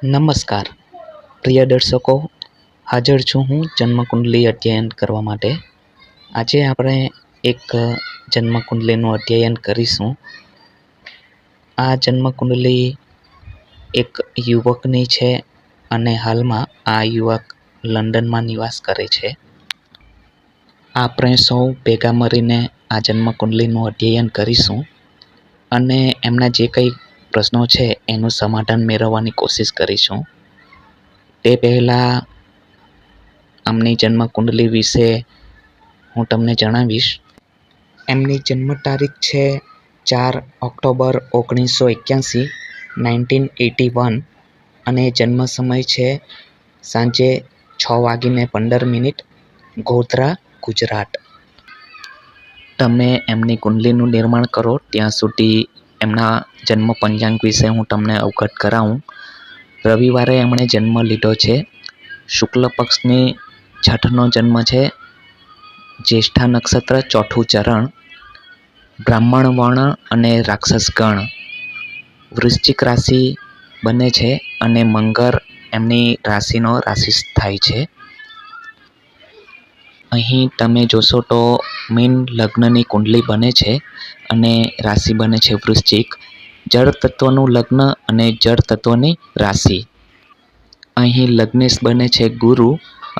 નમસ્કાર પ્રિય દર્શકો, હાજર છું હું જન્મકુંડલી અધ્યયન કરવા માટે. આજે આપણે એક જન્મકુંડલીનું અધ્યયન કરીશું. આ જન્મકુંડલી એક યુવકની છે અને હાલમાં આ યુવક લંડનમાં નિવાસ કરે છે. આપણે સૌ ભેગા મળીને આ જન્મકુંડલીનું અધ્યયન કરીશું અને એમના જે કંઈ પ્રશ્નો છે એનું સમાધાન મેળવવાની કોશિશ કરીશું. તે પહેલાં આમની જન્મકુંડલી વિશે હું તમને જણાવીશ. એમની જન્મ તારીખ છે 4 ઓક્ટોબર 1981, 1981 અને જન્મ સમય છે સાંજે 6:15, ગોધરા, ગુજરાત. તમે એમની કુંડલીનું નિર્માણ કરો ત્યાં સુધી એમના જન્મ પંચાંગ વિશે હું તમને અવગત કરાવું. રવિવારે એમણે જન્મ લીધો છે. શુક્લ પક્ષની છઠનો જન્મ છે. જ્યેષ્ઠા નક્ષત્ર, ચોથું ચરણ, બ્રાહ્મણ વર્ણ અને રાક્ષસ ગણ. વૃશ્ચિક રાશિ બને છે અને મંગળ એમની રાશિનો રાશિ થાય છે. અહીં તમે જોશો તો મીન લગ્નની કુંડલી બને છે અને રાશિ બને છે વૃશ્ચિક. જળ તત્વનું લગ્ન અને જળ તત્વની રાશિ. અહીં લગ્નેશ બને છે ગુરુ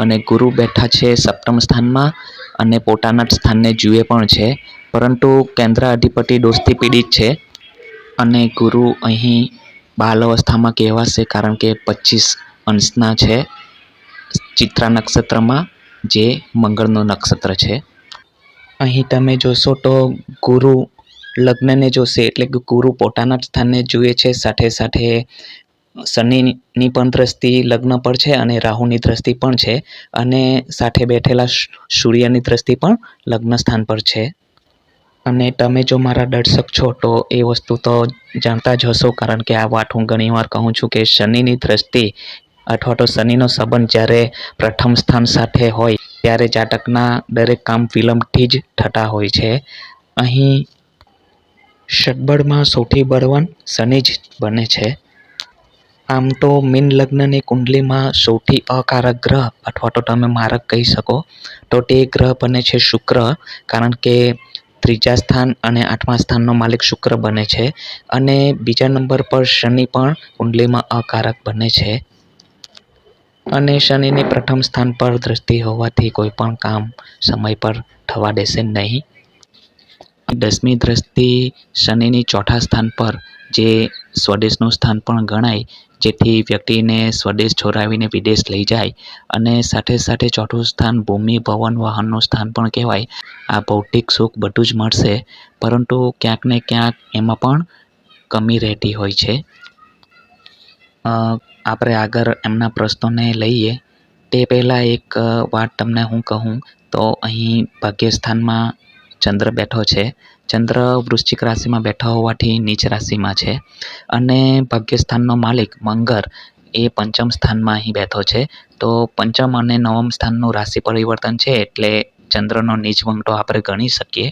અને ગુરુ બેઠા છે સપ્તમ સ્થાનમાં અને પોતાના સ્થાનને જુએ પણ છે, પરંતુ કેન્દ્ર અધિપતિ દોષથી પીડિત છે અને ગુરુ અહીં બાલ અવસ્થામાં કહેવાશે, કારણ કે 25 અંશના છે ચિત્રા નક્ષત્રમાં, જે મંગળનું નક્ષત્ર છે. અહીં તમે જોશો તો ગુરુ લગ્નને જોશે, એટલે કે ગુરુ પોતાના સ્થાનને જુએ છે, સાથે સાથે શનિની પણ દ્રષ્ટિ લગ્ન પર છે અને રાહુની દ્રષ્ટિ પણ છે અને સાથે બેઠેલા સૂર્યની દ્રષ્ટિ પણ લગ્ન સ્થાન પર છે. અને તમે જો મારા દર્શક છો તો એ વસ્તુ તો જાણતા જ હશો, કારણ કે આ વાત હું ઘણીવાર કહું છું કે શનિની દ્રષ્ટિ અથવા તો શનિનો સંબંધ જ્યારે પ્રથમ સ્થાન સાથે હોય ત્યારે જાતકના દરેક કામ વિલંબથી જ થતા હોય છે. અહીં ષટબળમાં સૌથી બળવાન શનિ જ બને છે. આમ તો મીન લગ્નની કુંડલીમાં સૌથી અકારક ગ્રહ અથવા તો તમે મારક કહી શકો તો તે ગ્રહ બને છે શુક્ર, કારણ કે ત્રીજા સ્થાન અને 8મા સ્થાનનો માલિક શુક્ર બને છે. અને બીજા નંબર પર શનિ પણ કુંડલીમાં અકારક બને છે. અને શનિની પ્રથમ સ્થાન પર દ્રષ્ટિ હોવાથી કોઈ પણ કામ સમય પર થવા દેશે નહીં. 10મી દ્રષ્ટિ શનિની ચોથા સ્થાન પર, જે સ્વદેશનું સ્થાન પણ ગણાય, જેથી વ્યક્તિને સ્વદેશ છોડાવીને વિદેશ લઈ જાય. અને સાથે સાથે ચોથું સ્થાન ભૂમિ, ભવન, વાહનનું સ્થાન પણ કહેવાય. આ ભૌતિક સુખ બધું જ મળશે, પરંતુ ક્યાંક ને ક્યાંક એમાં પણ કમી રહેતી હોય છે. આપણે આગળ એમના પ્રશ્નોને લઈએ તે પહેલાં એક વાત તમને હું કહું તો અહીં ભાગ્યસ્થાનમાં ચંદ્ર બેઠો છે. ચંદ્ર વૃશ્ચિક રાશિમાં બેઠો હોવાથી નીચ રાશિમાં છે અને ભાગ્યસ્થાનનો માલિક મંગળ એ પંચમ સ્થાનમાં અહીં બેઠો છે. તો પંચમ અને નવમ સ્થાનનું રાશિ પરિવર્તન છે, એટલે ચંદ્રનો નીચ ભંગ તો આપણે ગણી શકીએ.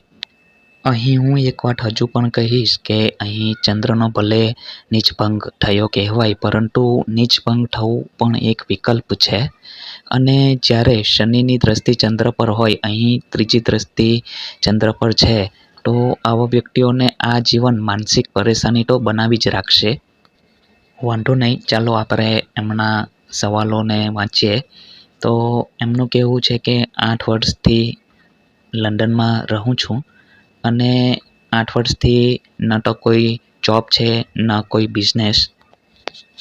અહીં હું એક વાત હજુ પણ કહીશ કે અહીં ચંદ્રનો ભલે નીચભંગ થયો કહેવાય, પરંતુ નીચભંગ થવું પણ એક વિકલ્પ છે. અને જ્યારે શનિની દ્રષ્ટિ ચંદ્ર પર હોય, અહીં ત્રીજી દ્રષ્ટિ ચંદ્ર પર છે, તો આવા વ્યક્તિઓને આ જીવન માનસિક પરેશાની તો બનાવી જ રાખશે. વાંધો નહીં, ચાલો આપણે એમના સવાલોને વાંચીએ. તો એમનું કહેવું છે કે 8 વર્ષથી લંડનમાં રહું છું અને 8 વર્ષથી ન તો કોઈ જોબ છે, ન કોઈ બિઝનેસ.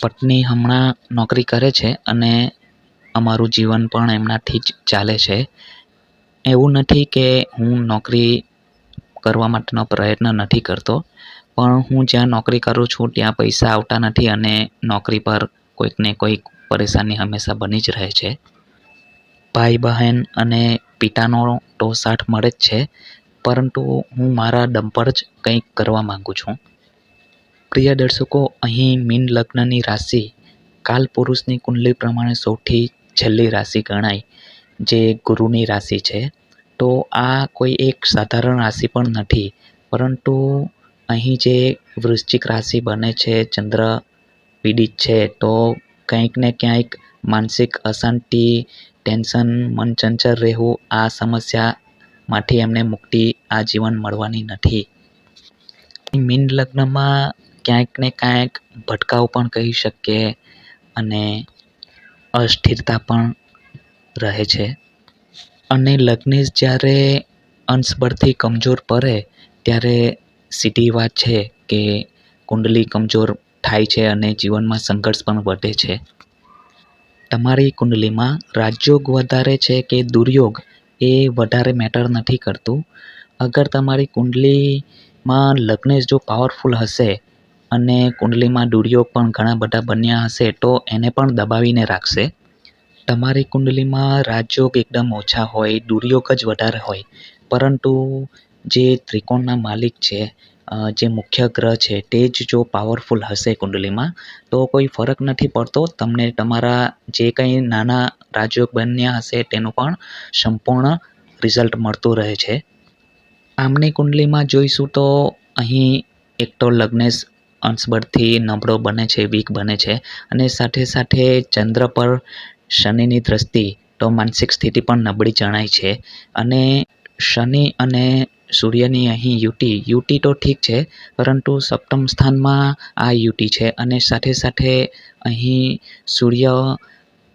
પત્ની હમણાં નોકરી કરે છે અને અમારું જીવન પણ એમનાથી જ ચાલે છે. એવું નથી કે હું નોકરી કરવા માટેનો પ્રયત્ન નથી કરતો, પણ હું જ્યાં નોકરી કરું છું ત્યાં પૈસા આવતા નથી અને નોકરી પર કોઈક ને કોઈક પરેશાની હંમેશા બની જ રહે છે. ભાઈ બહેન અને પિતાનો તો સાથ મળે જ છે, પરંતુ હું મારા દમ પર જ કંઈક કરવા માગું છું. પ્રિય દર્શકો, અહીં મીન લગ્નની રાશિ કાલપુરુષની કુંડલી પ્રમાણે સૌથી છેલ્લી રાશિ ગણાય, જે ગુરુની રાશિ છે. તો આ કોઈ એક સાધારણ રાશિ પણ નથી, પરંતુ અહીં જે વૃશ્ચિક રાશિ બને છે, ચંદ્ર પીડિત છે, તો કંઈક ને ક્યાંક માનસિક અશાંતિ, ટેન્શન, મન ચંચળ રહેવું, આ સમસ્યામાંથી એમને મુક્તિ આ જીવન મળવાની નથી. મીન લગ્નમાં ક્યાંક ને ક્યાંક ભટકાવ પણ કહી શકીએ અને અસ્થિરતા પણ રહે છે. અને લગ્નેશ જ્યારે અંશબળથી કમજોર પડે ત્યારે સીધી વાત છે કે કુંડલી કમજોર થાય છે અને જીવનમાં સંઘર્ષ પણ વધે છે. તમારી કુંડલીમાં રાજયોગ વધારે છે કે દુર્યોગ એ વધારે મેટર નથી કરતું. અગર તમારી કુંડલીમાં લગ્નેશ જો પાવરફુલ હશે અને કુંડલીમાં દુર્યોગ પણ ઘણા બધા બન્યા હશે તો એને પણ દબાવીને રાખશે. તમારી કુંડલીમાં રાજયોગ એકદમ ઓછા હોય, દુર્યોગ જ વધારે હોય, પરંતુ જે ત્રિકોણના માલિક છે, જે મુખ્ય ગ્રહ છે તે જ જો પાવરફુલ હશે કુંડલીમાં તો કોઈ ફરક નથી પડતો. તમને તમારા જે કંઈ નાના રાજયોગ બન્યા હશે તેનું પણ સંપૂર્ણ રિઝલ્ટ મળતું રહે છે. આમની કુંડલીમાં જોઈશું તો અહીં એક તો લગ્નેશ અંશબળથી નબળો બને છે, વીક બને છે અને સાથે સાથે ચંદ્ર પર શનિની દ્રષ્ટિ તો માનસિક સ્થિતિ પણ નબળી જણાય છે. અને શનિ અને સૂર્યની અહીં યુતિ તો ઠીક છે, પરંતુ સપ્તમ સ્થાનમાં આ યુતિ છે અને સાથે સાથે અહીં સૂર્ય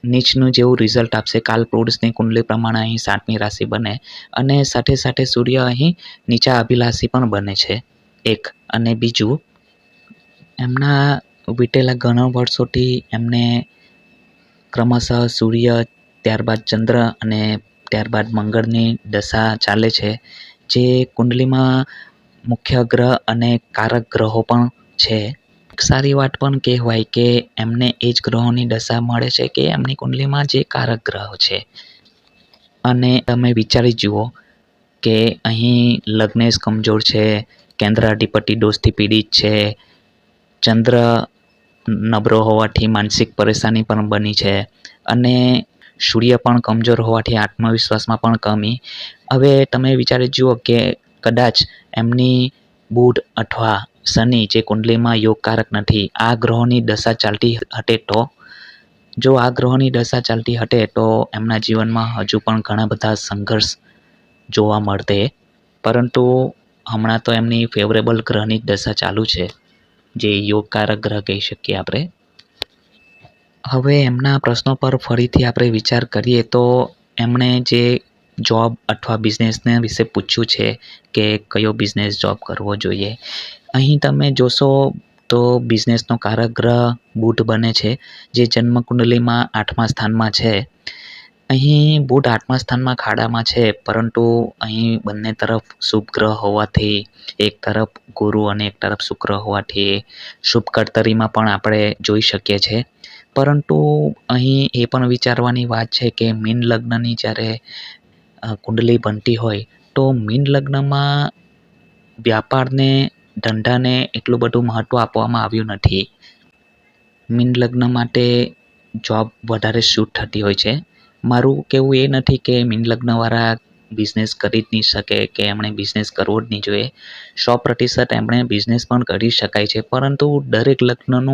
નીચનું જેવું રિઝલ્ટ આપશે. કાલપુરુષની કુંડલી પ્રમાણે અહીં 7મી રાશિ બને અને સાથે સાથે સૂર્ય અહીં નીચા અભિલાષી પણ બને છે એક. અને બીજું, એમના વીતેલા ઘણા વર્ષોથી એમને ક્રમશઃ સૂર્ય, ત્યારબાદ ચંદ્ર અને ત્યારબાદ મંગળની દશા ચાલે છે, જે કુંડલીમાં મુખ્ય ગ્રહ અને કારક ગ્રહો પણ છે. સારી વાત પણ કહેવાય કે એમને એ જ ગ્રહોની દશા મળે છે કે એમની કુંડલીમાં જે કારક ગ્રહ છે. અને તમે વિચારી જુઓ કે અહીં લગ્નેશ કમજોર છે, કેન્દ્રાધિપતિ દોષથી પીડિત છે, ચંદ્ર નબળો હોવાથી માનસિક પરેશાની પણ બની છે અને સૂર્ય પણ કમજોર હોવાથી આત્મવિશ્વાસમાં પણ કમી. હવે તમે વિચારી જુઓ કે કદાચ એમની બુધ અથવા શનિ જે કુંડલીમાં યોગકારક નથી, આ ગ્રહોની દશા ચાલતી હટે તો જો આ ગ્રહોની દશા ચાલતી હટે તો એમના જીવનમાં હજુ પણ ઘણા બધા સંઘર્ષ જોવા મળતે, પરંતુ હમણાં તો એમની ફેવરેબલ ગ્રહની દશા ચાલુ છે, જે યોગકારક ગ્રહ કહી શકીએ આપણે. હવે એમના પ્રશ્નો પર ફરીથી આપણે વિચાર કરીએ તો એમણે જે જોબ અથવા બિઝનેસને વિશે પૂછ્યું છે કે કયો બિઝનેસ જોબ કરવો જોઈએ. અહીં તમે જોશો તો બિઝનેસનો કારક ગ્રહ બુધ બને છે, જે જન્મ કુંડલીમાં 8મા સ્થાનમાં છે. અહીં બુધ 8મા સ્થાનમાં ખાડામાં છે, પરંતુ અહીં બંને તરફ શુભ ગ્રહ હોવાથી, એક તરફ ગુરુ અને એક તરફ શુક્ર હોવાથી શુભ કળતરીમાં પણ આપણે જોઈ શકીએ છીએ. પરંતુ અહીં એ પણ વિચારવાની વાત છે કે મીન લગ્નની જ્યારે કુંડલી બનતી હોય તો મીન લગ્નમાં વ્યાપારને, ધંધાને એટલું બધું મહત્વ આપવામાં આવ્યું નથી. મીન લગ્ન માટે જોબ વધારે શૂટ થતી હોય છે. મારું કહેવું એ નથી કે મીન લગ્નવાળા બિઝનેસ કરી જ નહીં શકે કે એમણે બિઝનેસ કરવો જ નહીં જોઈએ. 100% એમણે બિઝનેસ પણ કરી શકાય છે, પરંતુ દરેક લગ્નનું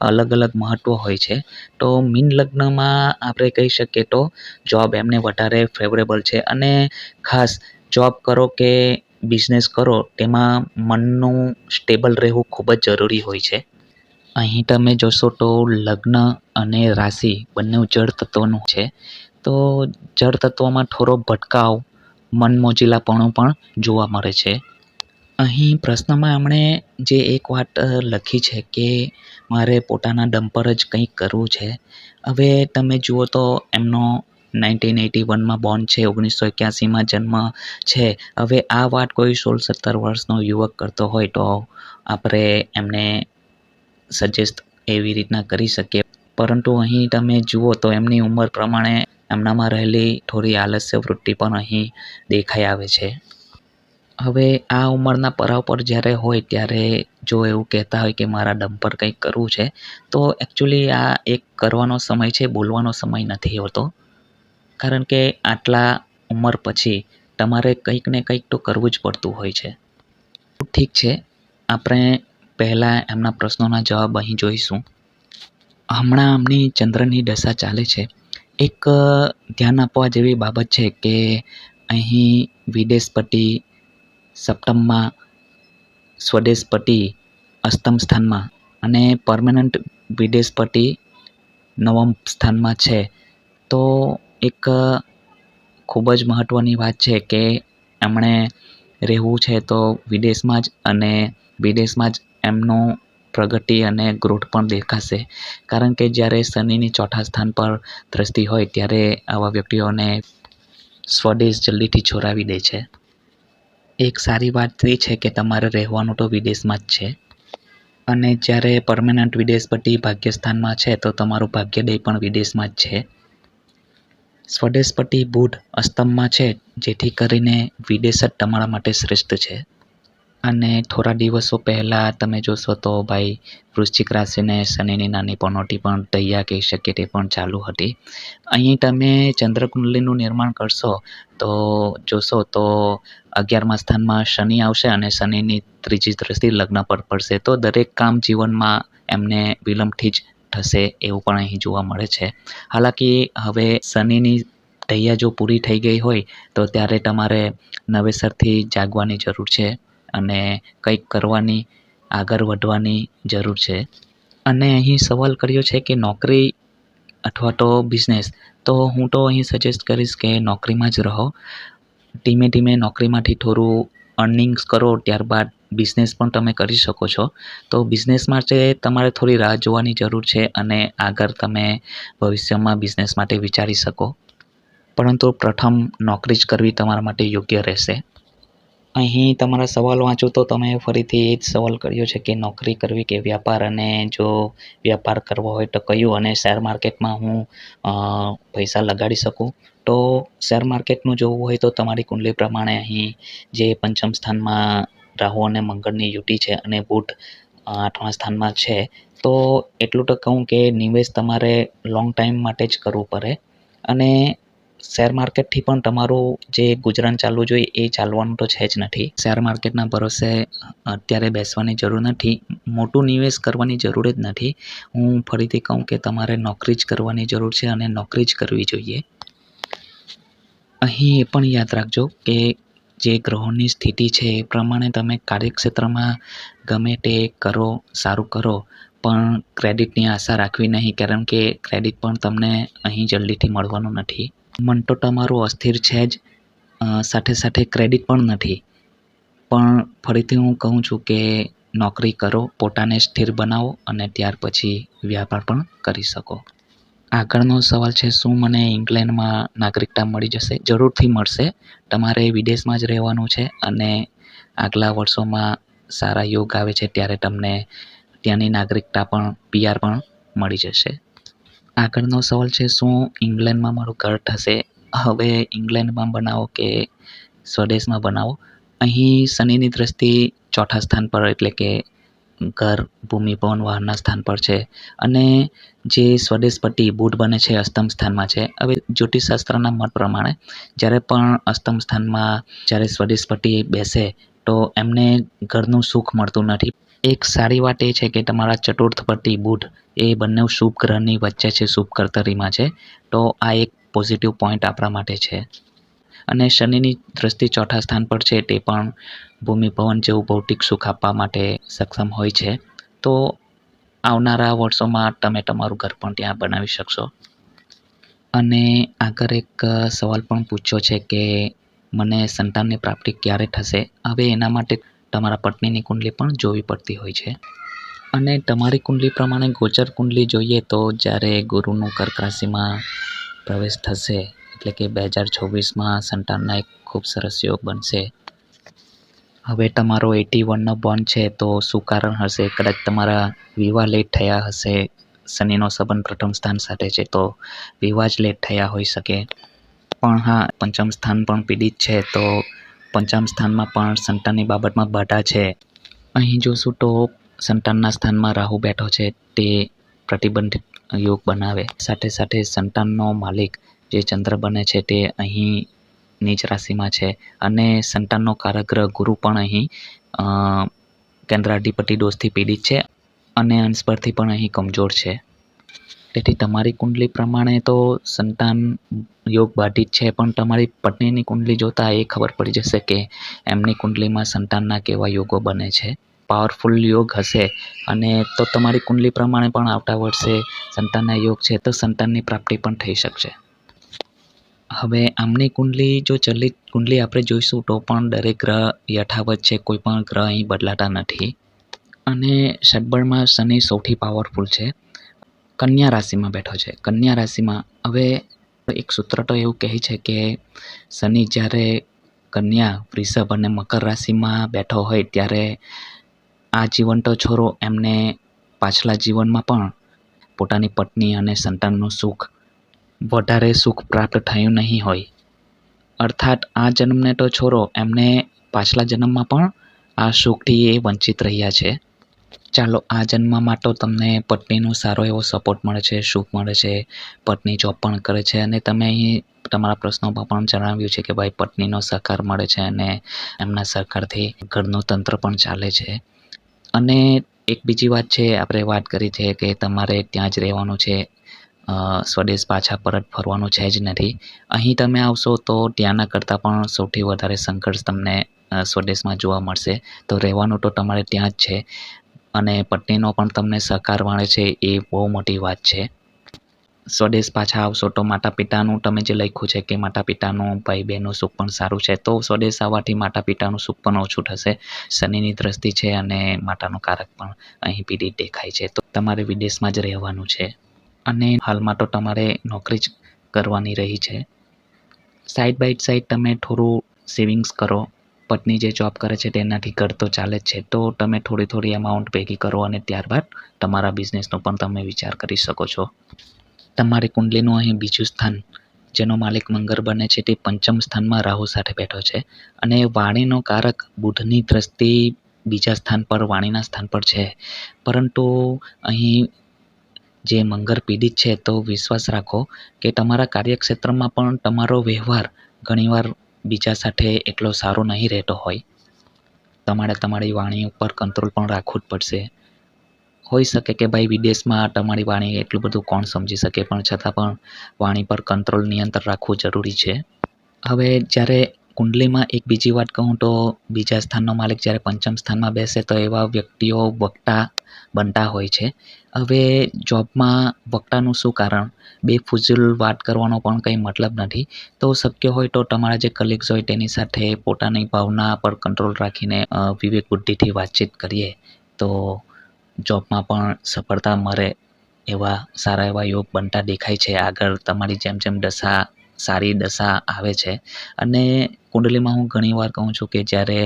અલગ અલગ મહત્વ હોય છે. તો મીન લગ્નમાં આપણે કહી શકીએ તો જોબ એમને વધારે ફેવરેબલ છે અને ખાસ જોબ કરો કે બિઝનેસ કરો તેમાં મનનું સ્ટેબલ રહેવું ખૂબ જ જરૂરી હોય છે. અહીં તમે જોશો તો લગ્ન અને રાશિ બંને જળ તત્વનું છે, તો જળ તત્વમાં થોડો ભટકાવ, મનમોજીલાપણું પણ જોવા મળે છે. અહીં પ્રશ્નમાં એમણે જે એક વાત લખી છે કે મારે પોતાના દમ પર જ કંઈક કરવું છે. હવે તમે જુઓ તો એમનો 1981માં બોર્ન છે, 1981માં જન્મ છે. હવે આ વાત કોઈ 16-17 વર્ષનો યુવક કરતો હોય તો આપણે એમને સજેસ્ટ એવી રીતના કરી શકીએ, પરંતુ અહીં તમે જુઓ તો એમની ઉંમર પ્રમાણે એમનામાં રહેલી થોડી આલસ્ય વૃત્તિ પણ અહીં દેખાઈ આવે છે. હવે આ ઉંમરના પડાવ પર જ્યારે હોય ત્યારે જો એવું કહેતા હોય કે મારા દમ પર કંઈક કરવું છે, તો એકચ્યુઅલી આ એક કરવાનો સમય છે, બોલવાનો સમય નથી હોતો. કારણ કે આટલા ઉંમર પછી તમારે કંઈક ને કંઈક તો કરવું જ પડતું હોય છે. ઠીક છે, આપણે પહેલાં એમના પ્રશ્નોના જવાબ અહીં જોઈશું. હમણાં આમની ચંદ્રની દશા ચાલે છે. એક ધ્યાન આપવા જેવી બાબત છે કે અહીં વિદેશપતિ સપ્તમમાં, સ્વદેશપતિ અષ્ટમ સ્થાનમાં અને પરમેનન્ટ વિદેશપતિ નવમ સ્થાનમાં છે. તો એક ખૂબ જ મહત્ત્વની વાત છે કે એમણે રહેવું છે તો વિદેશમાં જ, અને વિદેશમાં જ એમનું પ્રગતિ અને ગ્રોથ પણ દેખાશે. કારણ કે જ્યારે શનિની ચોથા સ્થાન પર દ્રષ્ટિ હોય ત્યારે આવા વ્યક્તિઓને સ્વદેશ જલ્દીથી છોડાવી દે છે. એક સારી વાત એ છે કે તમારે રહેવાનું તો વિદેશમાં જ છે, અને જ્યારે પરમેનન્ટ વિદેશપતિ ભાગ્યસ્થાનમાં છે તો તમારું ભાગ્યદય પણ વિદેશમાં જ છે. સ્વદેશપતિ બુધ અષ્ટમમાં છે, જેથી કરીને વિદેશ જ તમારા માટે શ્રેષ્ઠ છે. અને થોડા દિવસો પહેલાં તમે જોશો તો ભાઈ વૃશ્ચિક રાશિને શનિની નાની પનોતી પણ દૈયા કહી શકીએ તે પણ ચાલુ હતી. અહીં તમે ચંદ્રકુંડલીનું નિર્માણ કરશો તો જોશો તો 11મા સ્થાનમાં શનિ આવશે અને શનિની ત્રીજી દ્રષ્ટિ લગ્ન પર પડશે. તો દરેક કામ જીવનમાં એમને વિલંબથી જ થશે એવું પણ અહીં જોવા મળે છે. હાલાકી હવે શનિની દૈયા જો પૂરી થઈ ગઈ હોય તો ત્યારે તમારે નવેસરથી જાગવાની જરૂર છે અને કંઈક કરવાની, આગળ વધવાની જરૂર છે. અને અહીં સવાલ કર્યો છે કે નોકરી અથવા તો બિઝનેસ, તો હું તો અહીં સજેસ્ટ કરીશ કે નોકરીમાં જ રહો. ધીમે ધીમે નોકરીમાંથી થોડું અર્નિંગ્સ કરો, ત્યારબાદ બિઝનેસ પણ તમે કરી શકો છો. તો બિઝનેસ માટે તમારે થોડી રાહ જોવાની જરૂર છે અને આગળ તમે ભવિષ્યમાં બિઝનેસ માટે વિચારી શકો. પરંતુ પ્રથમ નોકરી જ કરવી તમારા માટે યોગ્ય રહેશે. અહીં તમારા સવાલ વાંચું તો તમે ફરીથી એ જ સવાલ કર્યો છે કે નોકરી કરવી કે વ્યાપાર, અને જો વ્યાપાર કરવો હોય તો કયું, અને શેર માર્કેટમાં હું પૈસા લગાડી શકું. તો શેર માર્કેટનું જોવું હોય તો તમારી કુંડલી પ્રમાણે અહીં જે પંચમ સ્થાનમાં રાહુ અને મંગળની યુતિ છે અને બુધ 8મા સ્થાનમાં છે, તો એટલું તો કહું કે નિવેશ તમારે લોંગ ટાઈમ માટે જ કરવું પડે. અને શેર માર્કેટથી પણ તમારું જે ગુજરાન ચાલવું જોઈએ એ ચાલવાનું તો છે જ નથી. શેર માર્કેટના ભરોસે અત્યારે બેસવાની જરૂર નથી. મોટું નિવેશ કરવાની જરૂર જ નથી. હું ફરીથી કહું કે તમારે નોકરી જ કરવાની જરૂર છે અને નોકરી જ કરવી જોઈએ. અહીં એ પણ યાદ રાખજો કે જે ગ્રહોની સ્થિતિ છે એ પ્રમાણે તમે કાર્યક્ષેત્રમાં ગમે તે કરો, સારું કરો, પણ ક્રેડિટની આશા રાખવી નહીં, કારણ કે ક્રેડિટ પણ તમને અહીં જલ્દીથી મળવાનું નથી. મન તો તમારું અસ્થિર છે જ, સાથે સાથે ક્રેડિટ પણ નથી. પણ ફરીથી હું કહું છું કે નોકરી કરો, પોતાને સ્થિર બનાવો અને ત્યાર પછી વ્યાપાર પણ કરી શકો. આગળનો સવાલ છે, શું મને ઇંગ્લેન્ડમાં નાગરિકતા મળી જશે? જરૂરથી મળશે. તમારે વિદેશમાં જ રહેવાનું છે અને આગલા વર્ષોમાં સારા યોગ આવે છે ત્યારે તમને ત્યાંની નાગરિકતા પણ, PR પણ મળી જશે. આગળનો સવાલ છે, શું ઇંગ્લેન્ડમાં મારું ઘર થશે? હવે ઇંગ્લેન્ડમાં બનાવો કે સ્વદેશમાં બનાવો, અહીં શનિની દ્રષ્ટિ ચોથા સ્થાન પર એટલે કે ઘર, ભૂમિ, ભવન, વાહનના સ્થાન પર છે, અને જે સ્વદેશપતિ બુધ બને છે અષ્ટમ સ્થાનમાં છે. હવે જ્યોતિષશાસ્ત્રના મત પ્રમાણે જ્યારે પણ અષ્ટમ સ્થાનમાં જ્યારે સ્વદેશપતિ બેસે તો એમને ઘરનું સુખ મળતું નથી. એક સારી વાત એ છે કે તમારા ચતુર્થપતિ બુધ એ બંને શુભ ગ્રહની વચ્ચે છે, શુભ કર્તરીમાં છે. તો આ એક પોઝિટિવ પોઈન્ટ આપણા માટે છે. અને શનિની દ્રષ્ટિ ચોથા સ્થાન પર છે, તે પણ ભૂમિ, ભવન જેવું ભૌતિક સુખ આપવા માટે સક્ષમ હોય છે. તો આવનારા વર્ષોમાં તમે તમારું ઘર પણ ત્યાં બનાવી શકશો. અને આગળ એક સવાલ પણ પૂછ્યો છે કે મને સંતાનની પ્રાપ્તિ ક્યારે થશે? હવે એના માટે તમારા પત્નીની કુંડલી પણ જોવી પડતી હોય છે. અને તમારી કુંડલી પ્રમાણે ગોચર કુંડલી જોઈએ તો જ્યારે ગુરુનું કર્ક રાશિમાં પ્રવેશ થશે એટલે કે 2026માં સંતાનના એક ખૂબ સરસ યોગ બનશે. હવે તમારો 81નો બોન્ડ છે, તો શું કારણ હશે? કદાચ તમારા વિવાહ લેટ થયા હશે. શનિનો સંબંધ પ્રથમ સ્થાન સાથે છે તો વિવાહ જ લેટ થયા હોઈ શકે. પણ હા, પંચમ સ્થાન પણ પીડિત છે, તો પંચમ સ્થાનમાં પણ સંતાનની બાબતમાં બાધા છે. અહીં જોશું તો સંતાનના સ્થાનમાં રાહુ બેઠો છે, તે પ્રતિબંધિત યોગ બનાવે. સાથે સાથે સંતાનનો માલિક જે ચંદ્ર બને છે તે અહીં નીચ રાશિમાં છે, અને સંતાનનો કારક ગ્રહ ગુરુ પણ અહીં કેન્દ્રાધિપતિ દોષથી પીડિત છે અને અંશ પરથી પણ અહીં કમજોર છે. તેથી તમારી કુંડલી પ્રમાણે તો સંતાન યોગ બાધિત છે, પણ તમારી પત્નીની કુંડલી જોતા એ ખબર પડી જશે કે એમની કુંડલીમાં સંતાનના કેવા યોગો બને છે. પાવરફુલ યોગ હશે અને તો તમારી કુંડલી પ્રમાણે પણ આવતા વર્ષે સંતાનના યોગ છે તો સંતાનની પ્રાપ્તિ પણ થઈ શકશે. હવે આમની કુંડલી જો ચલિત કુંડલી આપણે જોઈશું તો પણ દરેક ગ્રહ યથાવત છે, કોઈ પણ ગ્રહ અહીં બદલાતા નથી. અને ષડબળમાં શનિ સૌથી પાવરફુલ છે. કન્યા રાશિમાં બેઠો છે. કન્યા રાશિમાં હવે એક સૂત્ર તો એવું કહે છે કે શનિ જ્યારે કન્યા, વૃષભ અને મકર રાશિમાં બેઠો હોય ત્યારે આ જીવન તો છોરો એમને પાછલા જીવનમાં પણ પોતાની પત્ની અને સંતાનનું સુખ વધારે સુખ પ્રાપ્ત થયું નહીં હોય. અર્થાત આ જન્મને તો છોરો એમને પાછલા જન્મમાં પણ આ સુખથી એ વંચિત રહ્યા છે. ચાલો આ જન્મમાં તો તમને પત્નીનો સારો એવો સપોર્ટ મળે છે, સુખ મળે છે, પત્ની જોબ પણ કરે છે અને તમે અહીં તમારા પ્રશ્નોમાં પણ જણાવ્યું છે કે ભાઈ પત્નીનો સહકાર મળે છે અને એમના સહકારથી ઘરનું તંત્ર પણ ચાલે છે. અને એક બીજી વાત છે, આપણે વાત કરી છે કે તમારે ત્યાં જ રહેવાનું છે, સ્વદેશ પાછા પરત ફરવાનું છે જ નથી. અહીં તમે આવશો તો ત્યાંના કરતાં પણ સૌથી વધારે સંઘર્ષ તમને સ્વદેશમાં જોવા મળશે. તો રહેવાનું તો તમારે ત્યાં જ છે અને પત્નીનો પણ તમને સહકાર મળે છે એ બહુ મોટી વાત છે. સ્વદેશ પાછા આવશો તો માતા પિતાનું તમે જે લખ્યું છે કે માતા પિતાનું, ભાઈ બહેનનું સુખ પણ સારું છે, તો સ્વદેશ આવવાથી માતા પિતાનું સુખ પણ ઓછું થશે. શનિની દ્રષ્ટિ છે અને માતાનું કારક પણ અહીં પીડિત દેખાય છે, તો તમારે વિદેશમાં જ રહેવાનું છે. અને હાલમાં તો તમારે નોકરી જ કરવાની રહી છે. સાઈડ બાય સાઈડ તમે થોડું સેવિંગ્સ કરો. પત્ની જે જોબ કરે છે તેનાથી ઘર તો ચાલે જ છે, તો તમે થોડી થોડી અમાઉન્ટ ભેગી કરો અને ત્યારબાદ તમારા બિઝનેસનો પણ તમે વિચાર કરી શકો છો. તમારી કુંડલીનું અહીં બીજું સ્થાન જેનો માલિક મંગળ બને છે તે પંચમ સ્થાનમાં રાહુ સાથે બેઠો છે અને વાણીનો કારક બુધની દ્રષ્ટિ બીજા સ્થાન પર, વાણીના સ્થાન પર છે. પરંતુ અહીં જે મંગળ પીડિત છે, તો વિશ્વાસ રાખો કે તમારા કાર્યક્ષેત્રમાં પણ તમારો વ્યવહાર ઘણીવાર બીજા સાથે એટલો સારો નહીં રહેતો હોય. તમારે તમારી વાણી ઉપર કંટ્રોલ પણ રાખવું જ પડશે. હોઈ શકે કે ભાઈ વિદેશમાં તમારી વાણી એટલું બધું કોણ સમજી શકે, પણ છતાં પણ વાણી પર કંટ્રોલ, નિયંત્રણ રાખવું જરૂરી છે. હવે જ્યારે કુંડલીમાં એક બીજી વાત કહું તો બીજા સ્થાનનો માલિક જ્યારે પંચમ સ્થાનમાં બેસે તો એવા વ્યક્તિઓ વક્તા બનતા હોય છે. હવે જોબમાં વક્તાનું શું કારણ? બેફુઝુલ વાત કરવાનો પણ કંઈ મતલબ નથી. તો શક્ય હોય તો તમારા જે કલીગ્સ હોય તેની સાથે પોતાની ભાવના પર કંટ્રોલ રાખીને વિવેક બુદ્ધિથી વાતચીત કરીએ તો જોબમાં પણ સફળતા મળે એવા સારા એવા યોગ બનતા દેખાય છે. આગળ તમારી જેમ જેમ સારી દશા આવે છે. અને કુંડલીમાં હું ઘણીવાર કહું છું કે જ્યારે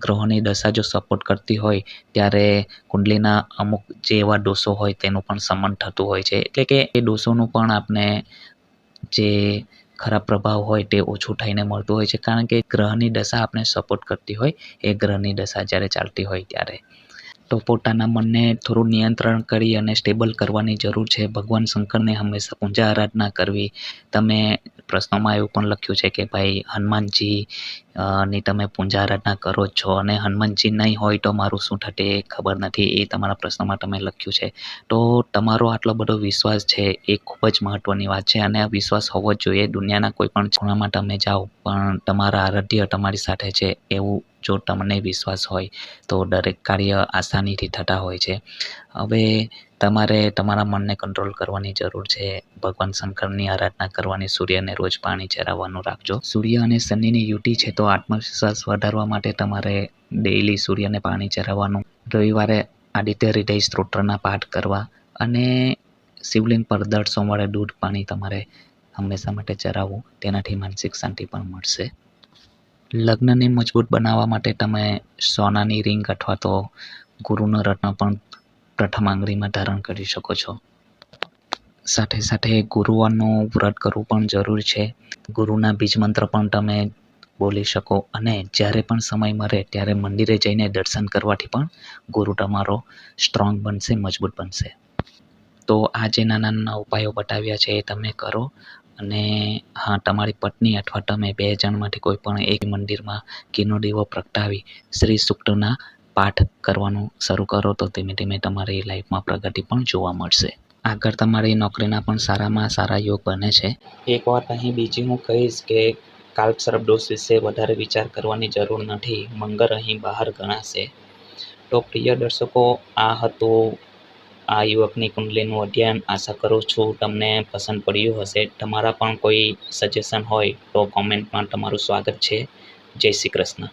ગ્રહોની દશા જો સપોર્ટ કરતી હોય ત્યારે કુંડલીના અમુક જે એવા દોષો હોય તેનું પણ શમન થતું હોય છે. એટલે કે એ દોષોનું પણ આપણે જે ખરાબ પ્રભાવ હોય તે ઓછું થઈને મળતું હોય છે, કારણ કે ગ્રહની દશા આપણે સપોર્ટ કરતી હોય એ ગ્રહની દશા જ્યારે ચાલતી હોય ત્યારે. તો પોતાના મનને થોડું નિયંત્રણ કરી અને સ્ટેબલ કરવાની જરૂર છે. ભગવાન શંકરને હંમેશા પૂજા આરાધના કરવી. તમે પ્રશ્નોમાં એવું પણ લખ્યું છે કે ભાઈ હનુમાનજી ની તમે પૂજા આરાધના કરો જ છો અને હનુમાનજી નહીં હોય તો મારું શું થતે એ ખબર નથી, એ તમારા પ્રશ્નમાં તમે લખ્યું છે. તો તમારો આટલો બધો વિશ્વાસ છે એ ખૂબ જ મહત્વની વાત છે અને આ વિશ્વાસ હોવો જ જોઈએ. દુનિયાના કોઈ પણ ખૂણામાં તમે જાઓ પણ તમારા આરાધ્ય તમારી સાથે છે એવું જો તમને વિશ્વાસ હોય તો દરેક કાર્ય આસાનીથી થતા હોય છે. હવે તમારે તમારા મનને કંટ્રોલ કરવાની જરૂર છે. ભગવાન શંકરની આરાધના કરવાની, સૂર્યને રોજ પાણી ચડાવવાનું રાખજો. સૂર્ય અને શનિની યુતિ છે, તો આત્મવિશ્વાસ વધારવા માટે તમારે ડેઈલી સૂર્યને પાણી ચડાવવાનું, રવિવારે આદિત્ય હૃદય સ્તોત્રના પાઠ કરવા અને શિવલિંગ પર દર સોમવારે દૂધ પાણી તમારે હંમેશા માટે ચડાવવું. તેનાથી માનસિક શાંતિ પણ મળશે. લગ્નને મજબૂત બનાવવા માટે તમે સોનાની રિંગ અથવા તો ગુરુનો રત્ન પણ પ્રથમ આંગળીમાં ધારણ કરી શકો છો. સાથે સાથે ગુરુવારનું વ્રત કરવું પણ જરૂરી છે. ગુરુના બીજ મંત્ર પણ તમે બોલી શકો અને જ્યારે પણ સમય મળે ત્યારે મંદિરે જઈને દર્શન કરવાથી પણ ગુરુ તમારો સ્ટ્રોંગ બનશે, મજબૂત બનશે. તો આ જે નાના નાના ઉપાયો બતાવ્યા છે એ તમે કરો અને હા, તમારી પત્ની અથવા તમે બે જણમાંથી કોઈ પણ એક મંદિરમાં ઘીનો દીવો પ્રગટાવી શ્રી સૂક્તના પાઠ કરવાનું શરૂ કરો તો ધીમે ધીમે તમારી લાઈફમાં પ્રગતિ પણ જોવા મળશે. આગળ તમારી નોકરીના પણ સારામાં સારા યોગ બને છે. એક વાત અહીં બીજી હું કહીશ કે કાળસર્પ દોષ વિશે વધારે વિચાર કરવાની જરૂર નથી. મંગળ અહીં બહાર ગણાશે. તો પ્રિય દર્શકો, આ હતું આ યુવકની કુંડલીનું અધ્યયન. આશા કરું છું તમને પસંદ પડ્યું હશે. તમારા પણ કોઈ સજેશન હોય તો કોમેન્ટમાં તમારું સ્વાગત છે. જય શ્રી કૃષ્ણ.